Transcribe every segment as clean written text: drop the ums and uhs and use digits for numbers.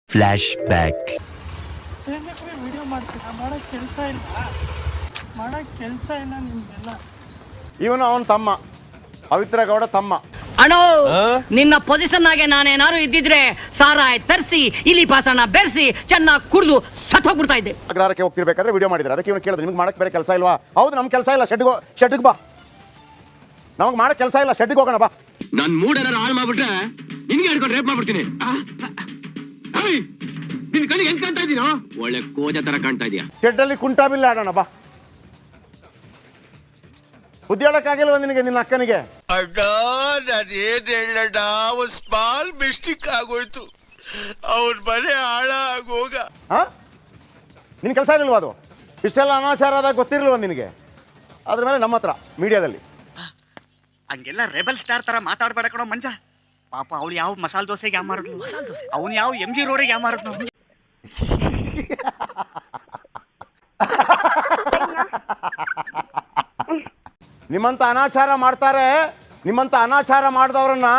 Flash back. Video ಮಾಡ್ತೀರಾ? ಮಾಡಕ್ ಕೆಲಸ ಇಲ್ಲ ನಿಮ್ಗೆಲ್ಲ. ಇವನು ಅವನ ತಮ್ಮ ಪವಿತ್ರ ಗೌಡ ತಮ್ಮ. ಅಣ್ಣೋ, ನಿನ್ನ ಪೊಸಿಷನ್ ಆಗಿ ನಾನೇನಾರು ಇದ್ದಿದ್ರೆ ಸಾರಾಯ್ ತರಿಸಿ ಇಲಿ ಪಾಸನ ಬೆರೆಸಿ ಚೆನ್ನಾಗಿ ಕುಡಿದು ಸತ್ತೋಗ್ಬಿಡ್ತಾ ಇದ್ದೆ. ಅಗ್ರಹಾರಕ್ಕೆ ಹೋಗ್ತಿರ್ಬೇಕಾದ್ರೆ ವಿಡಿಯೋ ಮಾಡಿದ್ರೆ ಅದಕ್ಕೆ ಇವನು ಕೇಳಿದ್ರು, ನಿಮ್ಗೆ ಮಾಡಕ್ಕೆ ಬೇರೆ ಕೆಲಸ ಇಲ್ವಾ? ಹೌದು, ನಮ್ಗೆ ಕೆಲಸ ಇಲ್ಲ, ಶೆಡ್ಗೆ ಬಾ. ನಮಗೆ ಮಾಡಕ್ಕೆ ಕೆಲಸ ಇಲ್ಲ, ಶೆಡ್ಗೆ ಹೋಗೋಣ ಬಾ. ನನ್ ಮೂಡೇನಾರು ಹಾಳು ಮಾಡ್ಬಿಟ್ರೆ ನಿನ್ಗೆ ಹಿಡ್ಕೊಂಡು ರೇಪ್ ಮಾಡ್ಬಿಡ್ತೀನಿ. ನಿನ್ ಕಣ್ಣಿಗೆ ಹೆಂಗ್ ಕಾಣ್ತಾ ಇದೀನೋ? ಒಳ್ಳೆ ಕೋಜ ತರ ಕಾಣ್ತಾ ಇದೀಯ. ಶೆಡ್ಡಲ್ಲಿ ಕುಂಟಾ ಬಿಲ್ಲ ಆಡೋಣ ಬಾ. ಬುದ್ಧಿ ಹೇಳಕ್ಕಾಗಿಲ್ವ ನಿನಗೆ, ನಿನ್ನ ಅಕ್ಕನಿಗೆ? ಅಣ್ಣ, ನಾನು ಏನ್ ಹೇಳಣ್ಣ, ಒಂದು ಸ್ಮಾಲ್ ಮಿಸ್ಟೇಕ್ ಆಗೋಯ್ತು. ಅವ್ರ ಮನೆ ಹಾಳಾಗೋಗ. ನಿನ್ ಕೆಲಸ ಇರಲಿಲ್ವ ಅದು? ಇಷ್ಟೆಲ್ಲ ಅನಾಚಾರ ಆದಾಗ ಗೊತ್ತಿರಲಿಲ್ವ ನಿನಗೆ? ಅದ್ರ ಮೇಲೆ ನಮ್ಮ ಹತ್ರ ಮೀಡಿಯಾದಲ್ಲಿ ಹಂಗೆಲ್ಲ ರೆಬಲ್ ಸ್ಟಾರ್ ತರ ಮಾತಾಡ್ಬೇಡ ಕಣೋ ಮಂಜ. ಪಾಪ ಅವ್ಳು ಯಾವ ಮಸಾಲೆ ದೋಸೆಗೆ ಯಾವ ಮಾರಿದ್ಲು, ಅವ್ನು ಯಾವ MG ರೋಡಿಗೆ ಯಾವ ಮಾರಿದ್ನು. ನಿಮ್ಮಂತ ಅನಾಚಾರ ಮಾಡ್ತಾರೆ. ನಿಮ್ಮಂತ ಅನಾಚಾರ ಮಾಡಿದವ್ರನ್ನ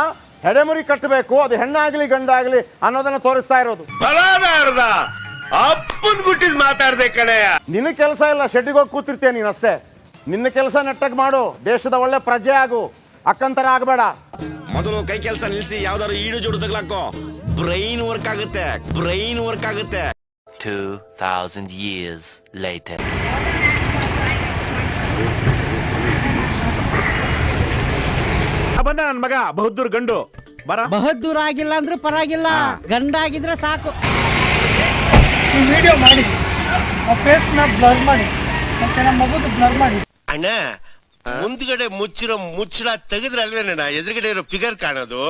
ಹೆಡೆಮುರಿ ಕಟ್ಟಬೇಕು, ಅದು ಹೆಣ್ಣಾಗ್ಲಿ ಗಂಡಾಗ್ಲಿ ಅನ್ನೋದನ್ನ ತೋರಿಸ್ತಾ ಇರೋದು. ಅಪ್ಪನ್ ಗುಟ್ಟಿದ್ ಮಾತಾಡ್ದೆ ಕಣೆ. ನಿನ್ನ ಕೆಲಸ ಇಲ್ಲ, ಶೆಡ್ಡಿಗೆ ಹೋಗಿ ಕೂತಿರ್ತೀಯ ನೀನ್ ಅಷ್ಟೇ. ನಿನ್ನ ಕೆಲಸ ನೆಟ್ಟಗೆ ಮಾಡು, ದೇಶದ ಒಳ್ಳೆ ಪ್ರಜೆ ಆಗು, ಅಕ್ಕಂತರ ಆಗಬೇಡ. ಮೊದಲು ಕೈ ಕೆಲಸ ನಿಲ್ಸಿ ಯಾವ್ದಾದ್ರು ಈಡು ಜೋಡು ತಗ್ಲಾಕೋ. ಬ್ರೈನ್ ವರ್ಕ್ ಆಗುತ್ತೆ. 2000 years later. ಬಂದ ನನ್ ಮಗ ಬಹದ್ದೂರ್ ಗಂಡು. ಬಹದ್ದೂರ್ ಆಗಿಲ್ಲ ಅಂದ್ರೂ ಪರವಾಗಿಲ್ಲ, ಗಂಡಾಗಿದ್ರೆ ಸಾಕು. ವಿಡಿಯೋ ಮಾಡಿ ಫೇಸ್ನ ಬ್ಲರ್ ಮಾಡಿ, ಮತ್ತೆ ನಮ್ಮ ಮಗುದು ಬ್ಲರ್ ಮಾಡಿ. ಅಣ್ಣ, ಮುಂದ್ಗಡೆ ಮುಚ್ಚಿರೋ ಮುಚ್ಚಳ ತೆಗೆದ್ರಲ್ವೇನಣ್ಣ ಎದುರುಗಡೆ ಇರೋ ಫಿಗರ್ ಕಾಣೋದು?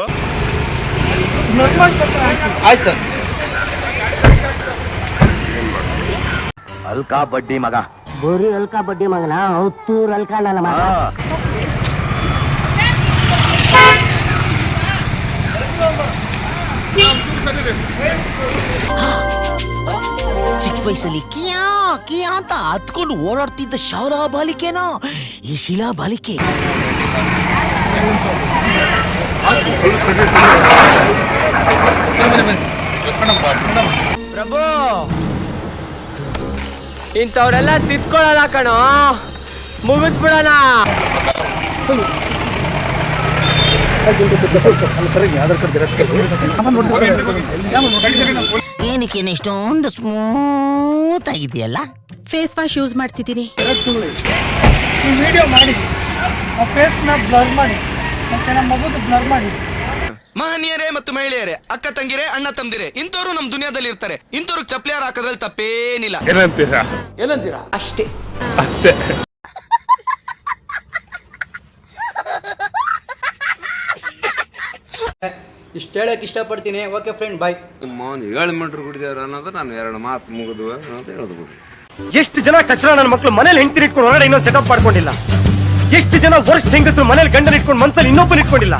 ಬ್ಲರ್ ಮಾಡ್ಬೇಕು. ಆಯ್ತು ಸರ್. ಅಲ್ಕಾ ಬಡ್ಡಿ ಮಗ. ಬೋರಿ ಅಲ್ಕಾ ಬಡ್ಡಿ ಮಗನ, ಹೊತ್ತೂರ್ ಅಲ್ಕಾ ನನ್ನ ಮಗ. ಚಿಕ್ಕ ವಯಸ್ಸಲ್ಲಿ ಕಿಯಾ ಕಿಯಾ ಅಂತ ಹತ್ಕೊಂಡು ಓಡಾಡ್ತಿದ್ದ ಶೌರ ಬಾಲಿಕೆನೋ ಈ ಶಿಲಾ ಬಾಲಿಕೆ. ಪ್ರಭು, ಇಂಥವ್ರೆಲ್ಲ ತಿತ್ಕೊಳ್ಳಲ್ಲ ಕಣೋ, ಮುಗಿದ್ಬಿಡೋಣ. ಏನಕ್ಕೆ ಇಷ್ಟೊಂದು ಸ್ಮೂತ್ ಆಗಿದೆಯಲ್ಲ? ಫೇಸ್ ವಾಶ್ ಯೂಸ್ ಮಾಡ್ತಿದ್ದೀನಿ. ವಿಡಿಯೋ ಮಾಡಿ ಫೇಸ್ನ ಬ್ಲರ್ ಮಾಡಿ, ಮತ್ತೆ ನಮ್ಮ ಮಗುದು ಬ್ಲರ್ ಮಾಡಿ. ಮಹನೀಯರೇ ಮತ್ತು ಮಹಿಳೆಯರೇ, ಅಕ್ಕ ತಂಗಿರೇ, ಅಣ್ಣ ತಮ್ದಿರೇ, ಇಂಥವ್ರು ನಮ್ ದುನಿಯಾದಲ್ಲಿ ಇರ್ತಾರೆ. ಇಂಥವ್ರಿಗೆ ಚಪ್ಲಿಯಾರ ಹಾಕೋದ್ರಲ್ಲಿ ತಪ್ಪೇನಿಲ್ಲ. ಏನಂತೀರಾ? ಅಷ್ಟೇ. ಇಷ್ಟ ಹೇಳಕ್ ಇಷ್ಟಪಡ್ತೀನಿ. ಓಕೆ ಫ್ರೆಂಡ್, ಬಾಯ್. 7 ಮೀಟರ್ ಕುಡಿದಾರ ಅನ್ನೋದು ನಾನು 2 ಮಾತು ಮುಗಿದ್ವು ಅಂತ ಹೇಳಿದ್ಬಿಡು. ಎಷ್ಟು ಜನ ಕಚರ ನನ್ನ ಮಕ್ಕಳು ಮನೇಲಿ ಹೆಂಡತಿ ಇಟ್ಕೊಂಡು ಹೊರಗಡೆ ಇನ್ನೊಂದು ಸೆಟಪ್ ಮಾಡ್ಕೊಂಡಿಲ್ಲ. ಎಷ್ಟು ಜನ ವರ್ಷ ಹೆಂಗಸರು ಮನೇಲಿ ಗಂಡನ ಇಟ್ಕೊಂಡು ಮನ್ಸಲ್ಲಿ ಇನ್ನೊಬ್ಬನ ಇಟ್ಕೊಂಡಿಲ್ಲ.